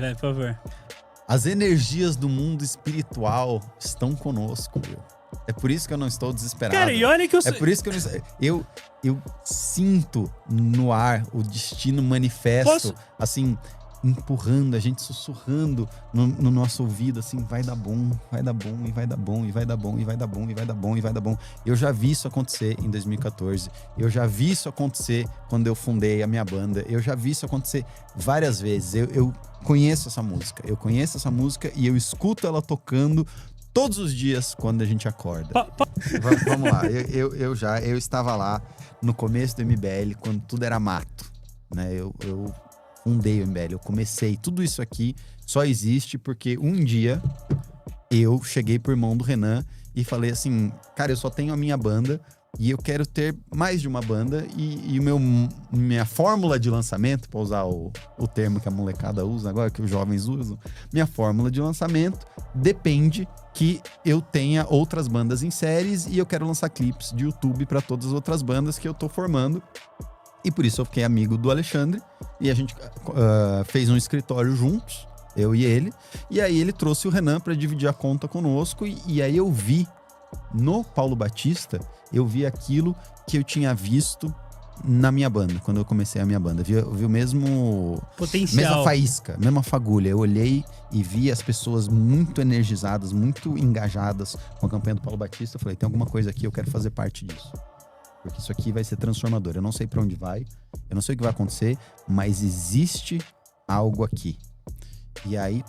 Vai, por favor. As energias do mundo espiritual estão conosco, Will. É por isso que eu não estou desesperado. Cara, e olha que eu... É por isso que eu sinto no ar o destino manifesto, assim, empurrando, a gente sussurrando no nosso ouvido, assim, vai dar bom, vai dar bom, e vai dar bom, e vai dar bom, e vai dar bom, e vai dar bom, e vai dar bom. Eu já vi isso acontecer em 2014. Eu já vi isso acontecer quando eu fundei a minha banda. Eu já vi isso acontecer várias vezes. Eu conheço essa música. Eu conheço essa música e eu escuto ela tocando todos os dias quando a gente acorda. Vamos lá. Eu estava lá no começo do MBL, quando tudo era mato, né? Eu fundei o MBL, eu comecei. Tudo isso aqui só existe porque um dia eu cheguei pro irmão do Renan e falei assim, cara, eu só tenho a minha banda e eu quero ter mais de uma banda e minha fórmula de lançamento, para usar o termo que a molecada usa agora, que os jovens usam, minha fórmula de lançamento depende que eu tenha outras bandas em séries e eu quero lançar clipes de YouTube para todas as outras bandas que eu tô formando. E por isso eu fiquei amigo do Alexandre e a gente fez um escritório juntos, eu e ele. E aí ele trouxe o Renan para dividir a conta conosco e aí eu vi no Paulo Batista, eu vi aquilo que eu tinha visto na minha banda, quando eu comecei a minha banda. Vi o mesmo... potencial. Mesma faísca, mesma fagulha. Eu olhei e vi as pessoas muito energizadas, muito engajadas com a campanha do Paulo Batista. Eu falei, tem alguma coisa aqui, eu quero fazer parte disso. Porque isso aqui vai ser transformador. Eu não sei pra onde vai, eu não sei o que vai acontecer, mas existe algo aqui. E aí...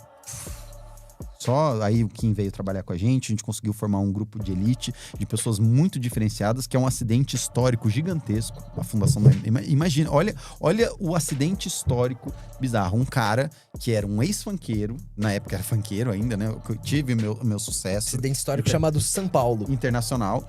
Só aí o Kim veio trabalhar com a gente conseguiu formar um grupo de elite, de pessoas muito diferenciadas, que é um acidente histórico gigantesco, a fundação da... Imagina, olha o acidente histórico bizarro. Um cara que era um ex-funkeiro, na época era funkeiro ainda, né? Eu tive meu sucesso. Acidente histórico chamado São Paulo. Internacional.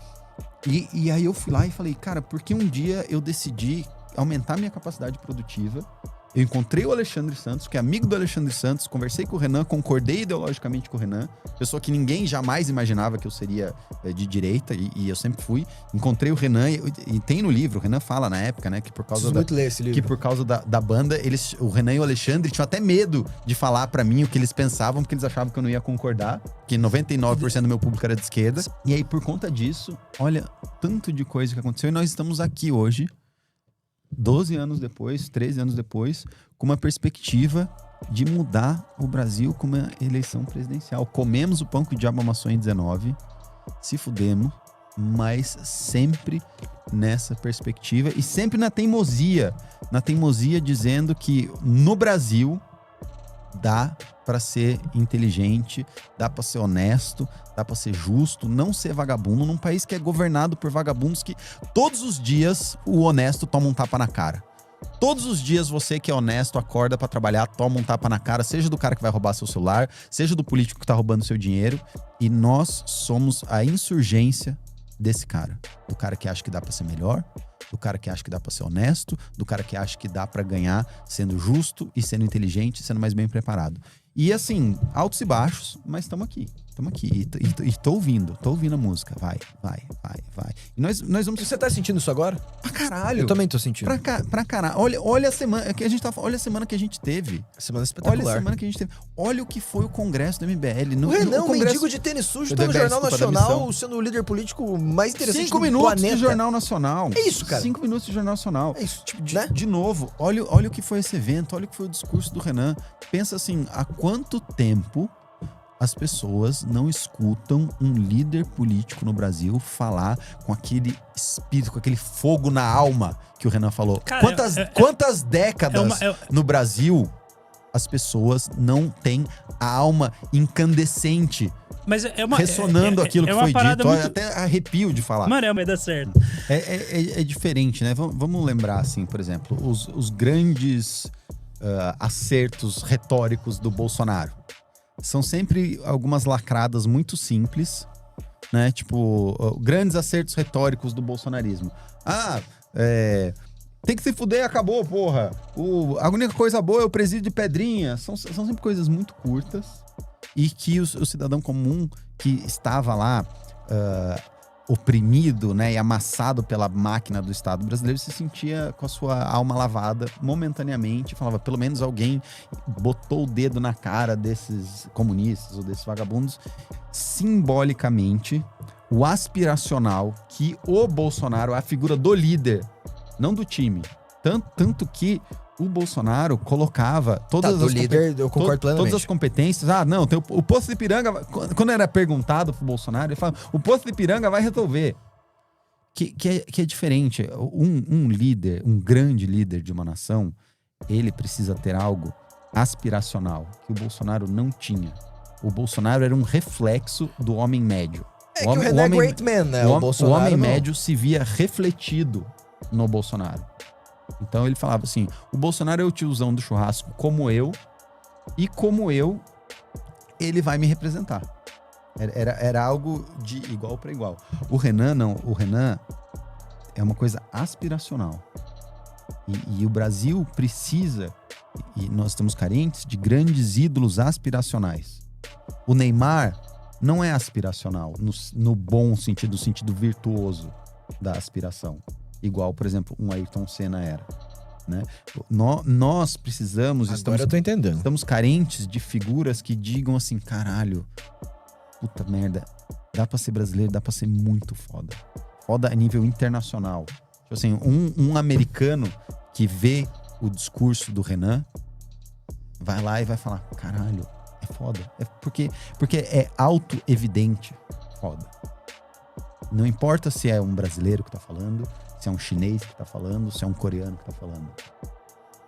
E aí eu fui lá e falei, cara, porque um dia eu decidi aumentar minha capacidade produtiva. Eu encontrei o Alexandre Santos, que é amigo do Alexandre Santos, conversei com o Renan, concordei ideologicamente com o Renan, pessoa que ninguém jamais imaginava que eu seria de direita, e eu sempre fui. Encontrei o Renan, e tem no livro, o Renan fala na época, né, que por causa muito ler esse livro. Que por causa da banda, o Renan e o Alexandre tinham até medo de falar pra mim o que eles pensavam, porque eles achavam que eu não ia concordar, que 99% do meu público era de esquerda. E aí, por conta disso, olha, tanto de coisa que aconteceu, e nós estamos aqui hoje, 12 anos depois, 13 anos depois, com uma perspectiva de mudar o Brasil com uma eleição presidencial. Comemos o pão que o diabo amassou em 19, se fudemos, mas sempre nessa perspectiva e sempre na teimosia dizendo que no Brasil dá pra ser inteligente, dá pra ser honesto, dá pra ser justo, não ser vagabundo num país que é governado por vagabundos que todos os dias o honesto toma um tapa na cara. Todos os dias você que é honesto acorda pra trabalhar, toma um tapa na cara, seja do cara que vai roubar seu celular, seja do político que tá roubando seu dinheiro, e nós somos a insurgência desse cara. Do cara que acha que dá pra ser melhor, do cara que acha que dá pra ser honesto, do cara que acha que dá pra ganhar sendo justo e sendo inteligente, sendo mais bem preparado. E assim, altos e baixos, mas estamos aqui. E tô ouvindo a música. Vai. E nós vamos... Você tá sentindo isso agora? Pra caralho. Eu também tô sentindo. Pra caralho. Olha a semana que a gente olha a semana que a gente teve. Semana espetacular. Olha a semana que a gente teve. Olha o que foi o congresso do MBL. O Renan, um mendigo de tênis sujo, tá no Jornal Nacional, sendo o líder político mais interessante 5 do minutos planeta. de Jornal Nacional. É isso, cara. 5 minutos de Jornal Nacional. É isso, Né? De novo, olha o que foi esse evento, olha o que foi o discurso do Renan. Pensa assim, há quanto tempo as pessoas não escutam um líder político no Brasil falar com aquele espírito, com aquele fogo na alma que o Renan falou. Cara, quantas décadas no Brasil as pessoas não têm a alma incandescente, mas ressonando aquilo que foi dito. Muito... Até arrepio de falar. Mano, vai dar certo. É diferente, né? Vamos lembrar, assim, por exemplo, os grandes acertos retóricos do Bolsonaro. São sempre algumas lacradas muito simples, né? Tipo, grandes acertos retóricos do bolsonarismo. Tem que se fuder, acabou, porra. A única coisa boa é o presídio de Pedrinha. São sempre coisas muito curtas e que o cidadão comum que estava lá oprimido, né, e amassado pela máquina do Estado brasileiro, se sentia com a sua alma lavada momentaneamente, falava, pelo menos alguém botou o dedo na cara desses comunistas ou desses vagabundos. Simbolicamente, o aspiracional que o Bolsonaro é a figura do líder, não do time. Tanto que o Bolsonaro colocava todas as líder, eu concordo plenamente. Todas as competências. Não, tem o Poço de Ipiranga. Quando era perguntado pro Bolsonaro, ele falava: o Poço de Ipiranga vai resolver. Que é diferente. Um líder, um grande líder de uma nação, ele precisa ter algo aspiracional que o Bolsonaro não tinha. O Bolsonaro era um reflexo do homem médio. O Renan é great man, né? O homem médio se via refletido no Bolsonaro. Então ele falava assim, o Bolsonaro é o tiozão do churrasco como eu, e como eu, ele vai me representar. Era algo de igual para igual. O Renan é uma coisa aspiracional. E o Brasil precisa, e nós estamos carentes, de grandes ídolos aspiracionais. O Neymar não é aspiracional, no bom sentido, no sentido virtuoso da aspiração. Igual, por exemplo, um Ayrton Senna era. Né? Nós precisamos... Agora eu tô entendendo. Estamos carentes de figuras que digam assim, caralho, puta merda, dá pra ser brasileiro, dá pra ser muito foda. Foda a nível internacional. Tipo assim, um americano que vê o discurso do Renan, vai lá e vai falar, caralho, é foda. É porque é auto-evidente foda. Não importa se é um brasileiro que tá falando, se é um chinês que tá falando, se é um coreano que tá falando.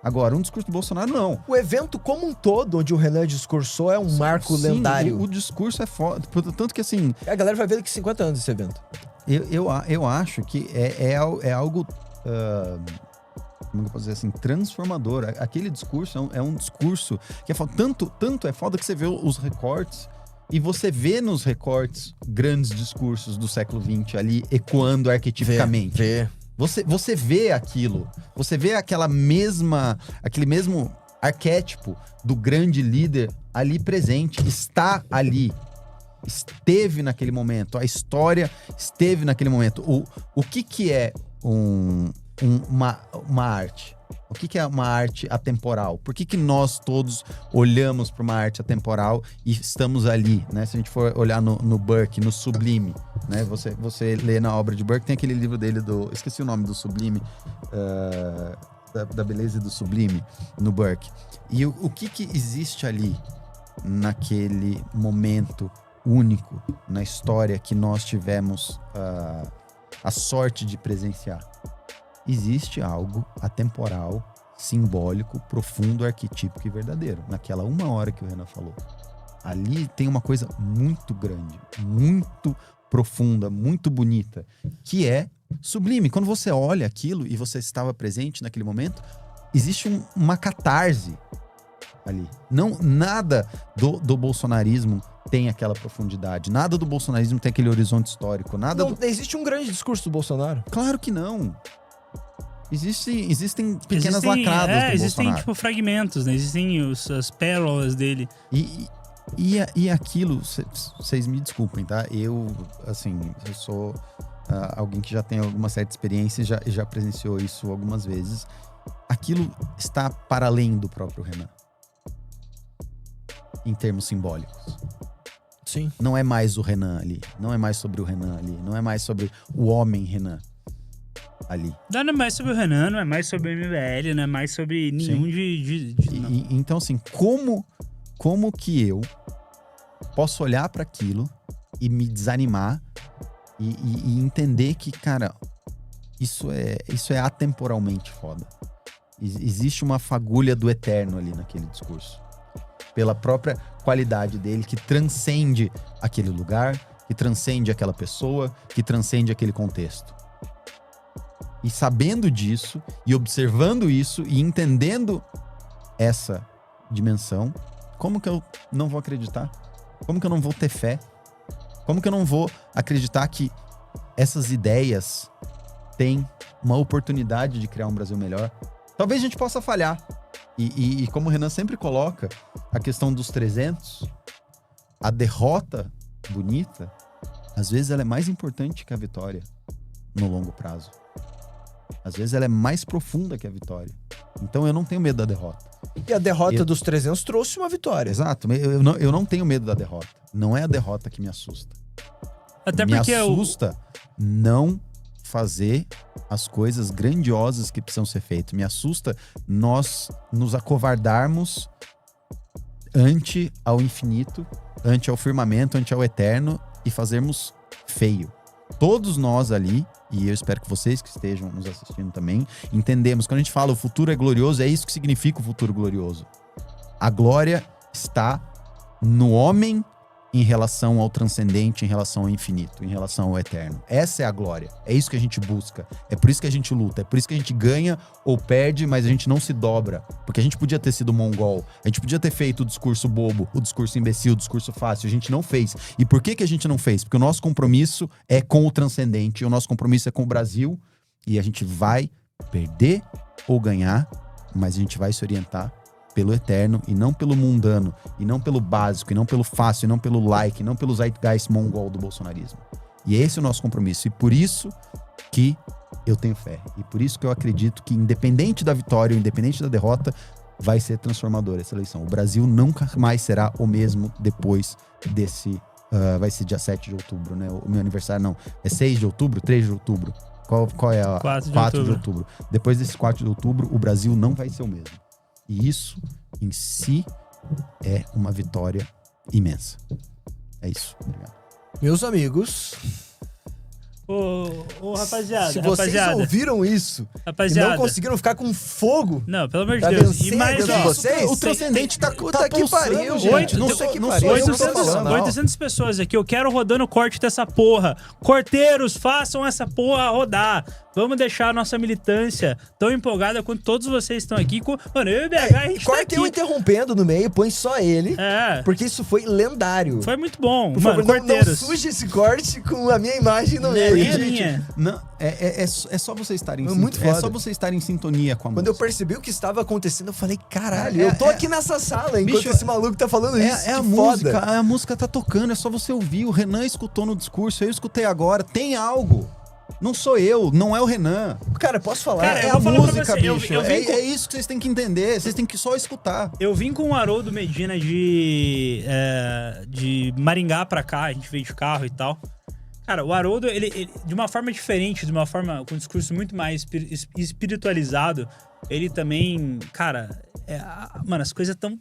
Agora, um discurso do Bolsonaro, não. O evento como um todo, onde o Renan discursou, é um marco lendário. O discurso é foda. Tanto que, assim... A galera vai ver daqui 50 anos esse evento. Eu acho que é algo... como eu posso dizer assim? Transformador. Aquele discurso é um discurso que é foda. Tanto é foda que você vê os recortes e você vê nos recortes grandes discursos do século XX ali ecoando arquetipicamente. Vê. Você vê aquilo, você vê aquele mesmo arquétipo do grande líder ali presente, está ali, esteve naquele momento, a história esteve naquele momento. O que é uma arte? O que é uma arte atemporal? Por que nós todos olhamos para uma arte atemporal e estamos ali, né? Se a gente for olhar no Burke, no Sublime, né? Você lê na obra de Burke, tem aquele livro dele esqueci o nome do Sublime, da beleza e do Sublime, no Burke. E o que existe ali, naquele momento único na história que nós tivemos a sorte de presenciar? Existe algo atemporal, simbólico, profundo, arquetípico e verdadeiro. Naquela 1 hora que o Renan falou. Ali tem uma coisa muito grande, muito profunda, muito bonita, que é sublime. Quando você olha aquilo e você estava presente naquele momento, existe uma catarse ali. Nada do bolsonarismo tem aquela profundidade. Nada do bolsonarismo tem aquele horizonte histórico. Existe um grande discurso do Bolsonaro? Claro que não. Existem pequenas lacradas do existem, Bolsonaro. tipo, fragmentos, né? Existem as pérolas dele. E aquilo, vocês me desculpem, tá? Eu sou alguém que já tem alguma certa experiência e já presenciou isso algumas vezes. Aquilo está para além do próprio Renan. Em termos simbólicos. Sim. Não é mais o Renan ali. Não é mais sobre o Renan ali. Não é mais sobre o homem Renan ali. Não é mais sobre o Renan, não é mais sobre o MBL, não é mais sobre nenhum Então, assim, como que eu posso olhar para aquilo e me desanimar e entender que, cara, isso é atemporalmente foda. Existe uma fagulha do eterno ali naquele discurso. Pela própria qualidade dele, que transcende aquele lugar, que transcende aquela pessoa, que transcende aquele contexto. E sabendo disso, e observando isso, e entendendo essa dimensão, como que eu não vou acreditar? Como que eu não vou ter fé? Como que eu não vou acreditar que essas ideias têm uma oportunidade de criar um Brasil melhor? Talvez a gente possa falhar. E como o Renan sempre coloca, a questão dos 300, a derrota bonita às vezes ela é mais importante que a vitória no longo prazo. Às vezes ela é mais profunda que a vitória. Então eu não tenho medo da derrota. E a derrota dos 300 trouxe uma vitória. Exato. Eu não tenho medo da derrota. Não é a derrota que me assusta. Até me porque assusta não fazer as coisas grandiosas que precisam ser feitas. Me assusta nós nos acovardarmos ante ao infinito, ante ao firmamento, ante ao eterno e fazermos feio. Todos nós ali, e eu espero que vocês que estejam nos assistindo também, entendemos. Quando a gente fala o futuro é glorioso, é isso que significa o futuro glorioso. A glória está no homem em relação ao transcendente, em relação ao infinito, em relação ao eterno. Essa é a glória. É isso que a gente busca. É por isso que a gente luta. É por isso que a gente ganha ou perde, mas a gente não se dobra. Porque a gente podia ter sido mongol. A gente podia ter feito o discurso bobo, o discurso imbecil, o discurso fácil. A gente não fez. E por que a gente não fez? Porque o nosso compromisso é com o transcendente. O nosso compromisso é com o Brasil. E a gente vai perder ou ganhar, mas a gente vai se orientar pelo eterno e não pelo mundano, e não pelo básico, e não pelo fácil, e não pelo like, e não pelo zeitgeist mongol do bolsonarismo. E esse é o nosso compromisso. E por isso que eu tenho fé. E por isso que eu acredito que, independente da vitória ou independente da derrota, vai ser transformadora essa eleição. O Brasil nunca mais será o mesmo depois desse... vai ser dia 7 de outubro, né? O meu aniversário não. É 6 de outubro? 3 de outubro? Qual é a... 4 de outubro. Depois desse 4 de outubro, o Brasil não vai ser o mesmo. E isso, em si, é uma vitória imensa. É isso. Obrigado. Meus amigos... Rapaziada, se vocês ouviram isso e não conseguiram ficar com fogo... Não, pelo amor de Deus. E mais, vocês, o transcendente tá que pariu, gente. 800 pessoas aqui. Eu quero rodando o corte dessa porra. Corteiros, façam essa porra rodar. Vamos deixar a nossa militância tão empolgada quanto todos vocês estão aqui. Mano, eu e o BH, a gente corta eu interrompendo no meio, põe só ele. Porque isso foi lendário. Foi muito bom. Por favor, não suje esse corte com a minha imagem no meio. Não, é só vocês estarem só vocês estarem em sintonia com a música. Quando eu percebi o que estava acontecendo, eu falei, caralho, eu tô aqui nessa sala enquanto esse maluco tá falando isso. É a música, a música tá tocando, é só você ouvir. O Renan escutou no discurso, eu escutei agora. Tem algo. Não sou eu, não é o Renan. Cara, posso falar? Cara, é a música, bicho. É isso que vocês têm que entender. Vocês têm que só escutar. Eu vim com o Haroldo Medina de Maringá pra cá. A gente veio de carro e tal. Cara, o Haroldo, ele de uma forma diferente, de uma forma com um discurso muito mais espiritualizado, ele também, cara, mano, as coisas tão...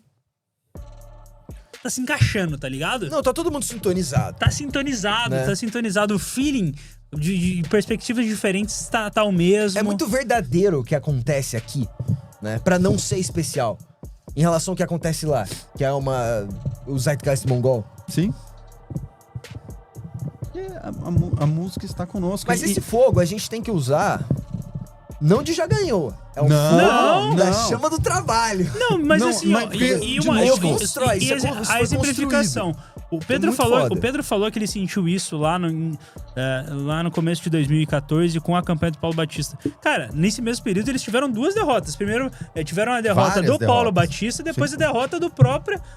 Tá se encaixando, tá ligado? Não, tá todo mundo sintonizado. Tá sintonizado, né? Tá sintonizado. O feeling de perspectivas diferentes tá o mesmo. É muito verdadeiro o que acontece aqui, né? Pra não ser especial. Em relação ao que acontece lá, que é o zeitgeist mongol. Sim. A música está conosco. Mas esse fogo a gente tem que usar... Não de já ganhou. É um fogo da chama do trabalho. Não, mas assim, a exemplificação. O Pedro falou que ele sentiu isso lá no começo de 2014 com a campanha do Paulo Batista. Cara, nesse mesmo período eles tiveram duas derrotas. Primeiro, tiveram a derrota do Paulo Batista, depois a derrota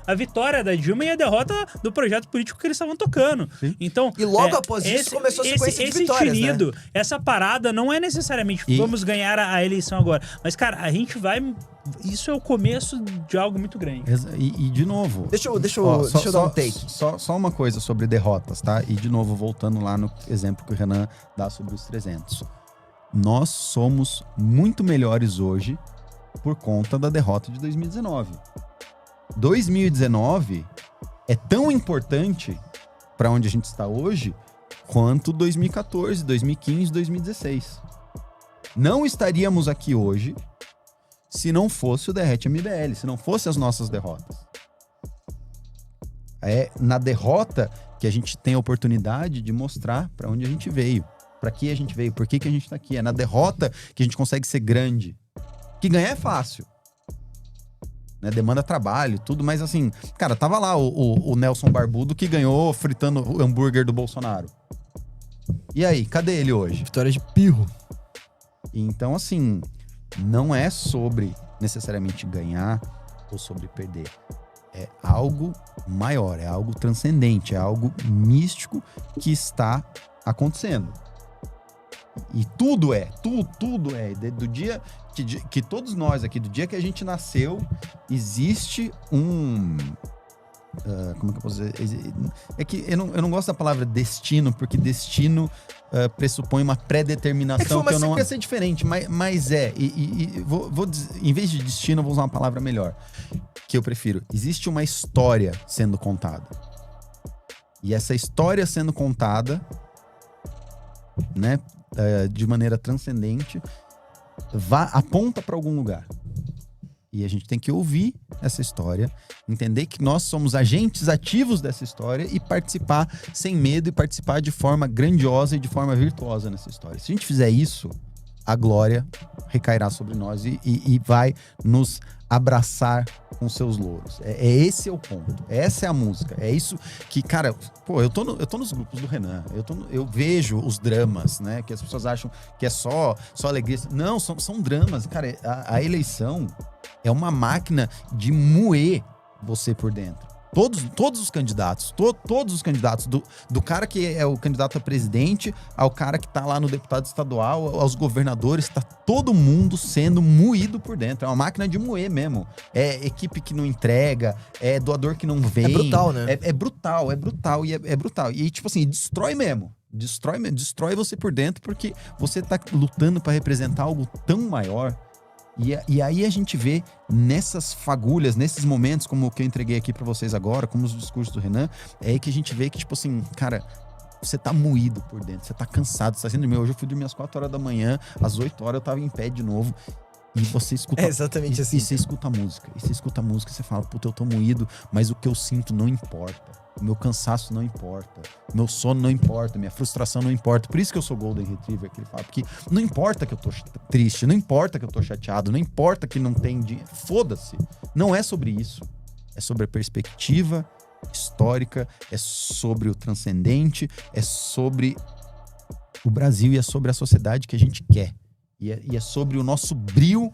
a vitória da Dilma e a derrota do projeto político que eles estavam tocando. Sim. Então, e logo após isso começou a sequência de vitórias, né? Essa parada não é necessariamente vamos ganhar a eleição agora. Mas, cara, a gente vai... Isso é o começo de algo muito grande. E de novo... Deixa eu dar um take. Só uma coisa sobre derrotas, tá? E de novo, voltando lá no exemplo que o Renan dá sobre os 300. Nós somos muito melhores hoje por conta da derrota de 2019. 2019 é tão importante para onde a gente está hoje quanto 2014, 2015, 2016. Não estaríamos aqui hoje se não fosse o Derrete MBL, se não fosse as nossas derrotas. É na derrota que a gente tem a oportunidade de mostrar para onde a gente veio, para que a gente veio, por que a gente tá aqui. É na derrota que a gente consegue ser grande. Que ganhar é fácil. Né? Demanda trabalho, tudo, mas assim, cara, tava lá o Nelson Barbudo que ganhou fritando o hambúrguer do Bolsonaro. E aí, cadê ele hoje? Vitória de pirro. Então, assim, não é sobre necessariamente ganhar ou sobre perder. É algo maior, é algo transcendente, é algo místico que está acontecendo. E tudo é. Do dia que todos nós aqui, do dia que a gente nasceu, existe um... como é que eu posso dizer? É que eu não gosto da palavra destino, porque destino pressupõe uma pré-determinação que eu não quero ser diferente, mas vou dizer, em vez de destino, eu vou usar uma palavra melhor, que eu prefiro. Existe uma história sendo contada. E essa história sendo contada, né, de maneira transcendente, aponta para algum lugar. E a gente tem que ouvir essa história, entender que nós somos agentes ativos dessa história e participar sem medo e participar de forma grandiosa e de forma virtuosa nessa história. Se a gente fizer isso, a glória recairá sobre nós e vai nos abraçar com seus louros. Esse é o ponto. Essa é a música. É isso que, cara, pô, eu tô nos grupos do Renan. Eu vejo os dramas, né? Que as pessoas acham que é só alegria. Não, são dramas. Cara, a eleição é uma máquina de moer você por dentro. Todos os candidatos, todos os candidatos, do cara que é o candidato a presidente, ao cara que tá lá no deputado estadual, aos governadores, tá todo mundo sendo moído por dentro. É uma máquina de moer mesmo. É equipe que não entrega, é doador que não vem. É brutal, né? É brutal. E tipo assim, destrói mesmo. Destrói você por dentro, porque você tá lutando pra representar algo tão maior. E aí a gente vê nessas fagulhas, nesses momentos como o que eu entreguei aqui pra vocês agora, como os discursos do Renan, é aí que a gente vê que, tipo assim, cara, você tá moído por dentro, você tá cansado, você tá sendo dormir. Hoje eu fui dormir às 4 horas da manhã, às 8 horas eu tava em pé de novo. E você escuta... É exatamente assim. E você escuta a música. E você fala, puta, eu tô moído, mas o que eu sinto não importa. O meu cansaço não importa. O meu sono não importa. Minha frustração não importa. Por isso que eu sou Golden Retriever, que ele fala. Porque não importa que eu tô triste, não importa que eu tô chateado, não importa que não tem dinheiro. Foda-se. Não é sobre isso. É sobre a perspectiva histórica, é sobre o transcendente, é sobre o Brasil e é sobre a sociedade que a gente quer. E é sobre o nosso brio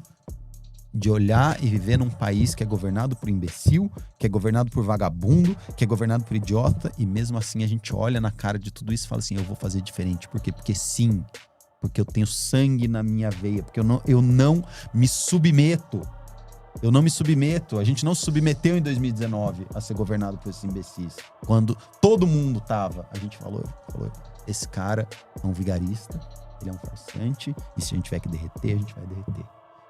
de olhar e viver num país que é governado por imbecil, que é governado por vagabundo, que é governado por idiota, e mesmo assim a gente olha na cara de tudo isso e fala assim, eu vou fazer diferente. Por quê? Porque sim, porque eu tenho sangue na minha veia, porque eu não me submeto. Eu não me submeto. A gente não se submeteu em 2019 a ser governado por esses imbecis. Quando todo mundo tava, a gente falou, esse cara é um vigarista, ele é um farsante, e se a gente tiver que derreter, a gente vai derreter.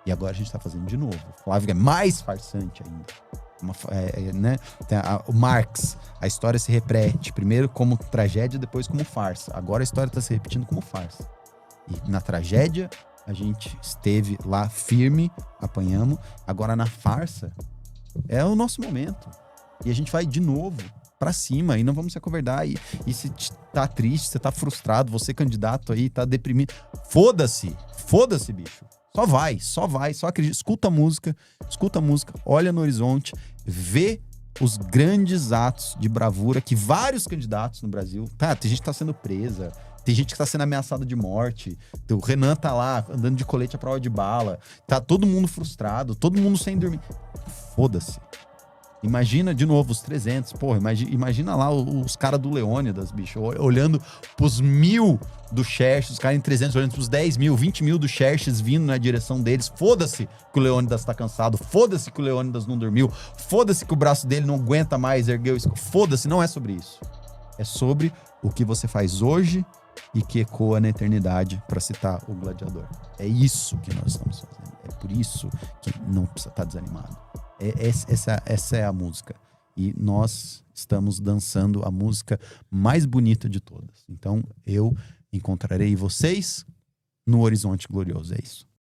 E agora a gente tá fazendo de novo. O Flávio é mais farsante ainda. Né? O Marx, a história se repete. Primeiro como tragédia, depois como farsa. Agora a história tá se repetindo como farsa. E na tragédia, a gente esteve lá firme, apanhamos. Agora na farsa, é o nosso momento. E a gente vai de novo pra cima e não vamos se acovardar. E se tá triste, você tá frustrado, você candidato aí, tá deprimido. Foda-se, bicho. Só vai, só acredita. Escuta a música, olha no horizonte, vê os grandes atos de bravura que vários candidatos no Brasil... Tá, tem gente que tá sendo presa, tem gente que tá sendo ameaçada de morte, o Renan tá lá andando de colete à prova de bala, tá todo mundo frustrado, todo mundo sem dormir. Foda-se. Imagina, de novo, os 300. Porra, imagina lá os caras do Leônidas, bicho, olhando pros 1000 do Xerxes, os caras em 300 olhando pros 10 mil, 20 mil do Xerxes vindo na direção deles. Foda-se que o Leônidas tá cansado, foda-se que o Leônidas não dormiu, foda-se que o braço dele não aguenta mais erguer o escudo. Foda-se, não é sobre isso. É sobre o que você faz hoje e que ecoa na eternidade, pra citar o Gladiador. É isso que nós estamos fazendo. É por isso que não precisa estar desanimado. Essa é a música. E nós estamos dançando a música mais bonita de todas. Então, eu encontrarei vocês no horizonte glorioso. É isso.